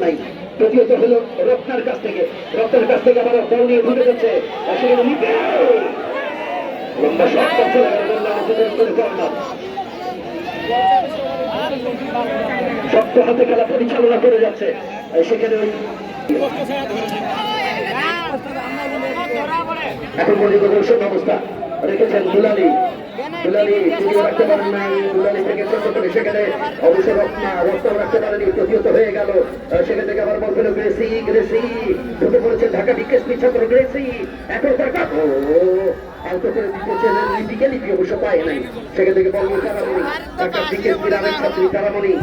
নাই। দ্বিতীয়ত হলো রত্নার কাছ থেকে আবার বল নিয়ে ঢুকে যাচ্ছে, লম্বা শট করছে শক্ত হাতে খেলা পরিচালনা করে যাচ্ছে। সেখানে ওই এখন পর্যন্ত দর্শক অবস্থা রেখেছেন দুলালি তিনি রাখতে পারেন নাই। দুলালি থেকে ছোট করে সেখানে অবশ্য রত্ন রাখতে পারেনি, প্রতিহত হয়ে গেল। সেখান থেকে আবার বল পেল গ্রেসি ঢুকে পড়েছে ঢাকা বিকেএসপি ছাত্র গ্রেসি। এখন আলতো করে দিতেছে লিপি অবশ্য পায় নাই। সেখান থেকে বল কারামণি, ঢাকা বিকেএসপির আরেক ছাত্রী কারামণি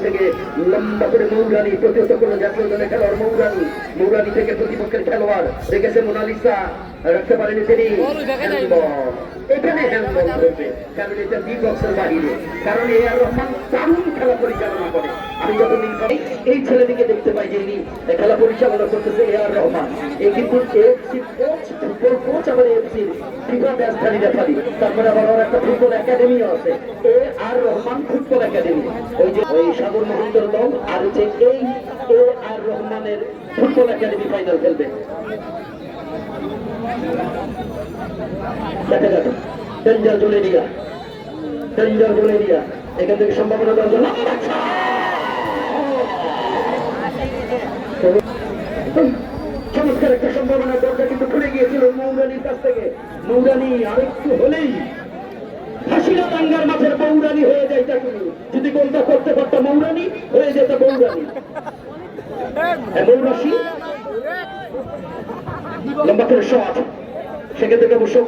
থেকে লম্বা করে মৌরানি প্রতিহত করলো জাতীয় দলের খেলোয়াড় মৌরানি থেকে প্রতিপক্ষের খেলোয়াড় রেখেছে মোনালিসা, রাখতে পারেনি তিনি। এখানে হ্যান্ডবল করবে, কারণ এটা বি বক্সের বাহিরে, কারণ এ আর রহমান দারুণ খেলা পরিচালনা করে। আমি যখন এই ছেলেটিকে দেখতে পাই যে ইনি খেলা পরিচালনা করতেছে এ আর রহমান, এ কিন্তু ফুটবল কোচ, আবার এফসির ফিফা ম্যাচধারী রেফারি, তারপরে আবার ওর একটা ফুটবল একাডেমিও আছে, এ আর রহমান ফুটবল একাডেমি। ওই সাগর মহন্তর দল আর হচ্ছে এই এ আর রহমানের ফুটবল একাডেমি ফাইনাল খেলবে। দেখা যাবে ডেঞ্জার জুলেরিয়া এখান থেকে সম্ভাবনা দরকার। চমৎকার একটা সম্ভাবনা দরকার, কিন্তু খুলে গিয়েছিল মৌরানির কাছ থেকে। মৌরানি আরেকটু হলেই হাসিনা দাঙ্গার মাঠের মৌরানি হয়ে যাইতা, তুমি যদি গোলটা করতে পারতো মৌরানি হয়ে যেত মৌরানি। মৌরাশি লম্বা করে শট, সেখান থেকে অবশ্য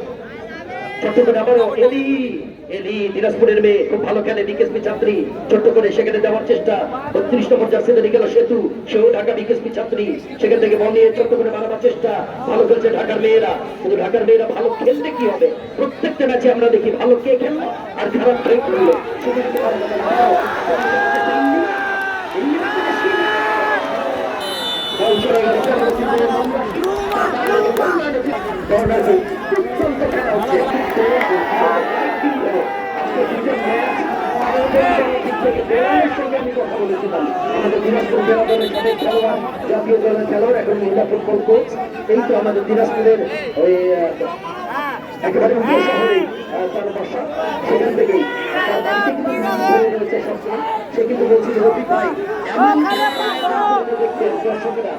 ছোট্ট করে আবারও এলি দিনাজপুরের মেয়ে, খুব ভালো খেলে বিকেএসপি ছাত্রী, ছোট্ট করে সেখানে যাওয়ার চেষ্টা। 32 নম্বর জার্সিতে গেল সেতু, সেও ঢাকা বিকেএসপি ছাত্রী, সেখান থেকে বল নিয়ে ছোট্ট করে মারাবার চেষ্টা। ভালো খেলছে ঢাকার মেয়েরা, কিন্তু ঢাকার মেয়েরা ভালো খেলতে কি হবে, প্রত্যেকটা ম্যাচে আমরা দেখি ভালো কে খেললো আর খারাপ কে খেললো। জাতীয় দলের খেলোয়াড়, এখন মহিলা ফুটবল কোচ। এই তো আমাদের দিনাজপুরের ওই একেবারে শহরে তার বাসা, সেখান থেকেই তার বাড়িতে কিন্তু রয়েছে সবসময়। সে কিন্তু বলছিল রবি ভাই দর্শকেরা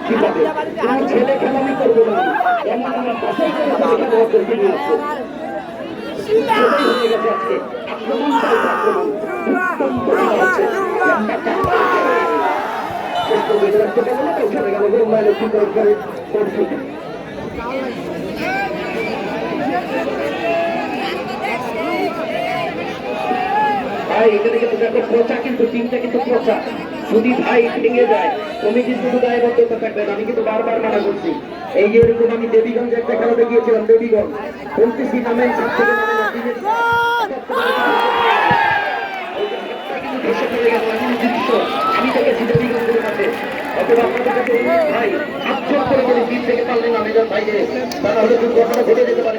কিভাবে ছেলে খেলামি করবো না, এমন আমার বাসায় খেলোয়াড় করতে নিয়ে আসছে। হয়ে গেছে আজকে আক্রমণ ভাই, এখানে কিন্তু দেখো প্রচা, কিন্তু টিমটা কিন্তু প্রচা। যদি ভাই ভেঙে যায় তুমি কিন্তু দায়বদ্ধতা থাকবেন। আমি কিন্তু বারবার মানা করছি, এই যে এরকম আমি দেবীগঞ্জে একটা খেলাতে গিয়েছিলাম, দেবীগঞ্জ বলতেছি নামেন আমি দেখেছি দেবীগঞ্জের মাঠে। অথবা আপনাদের কাছে ভাই হাত জোর করে টিম থেকে পারলেন না মেজাজ বাইরে, তারা হলে দুর্ঘটনা ঘটে যেতে পারে।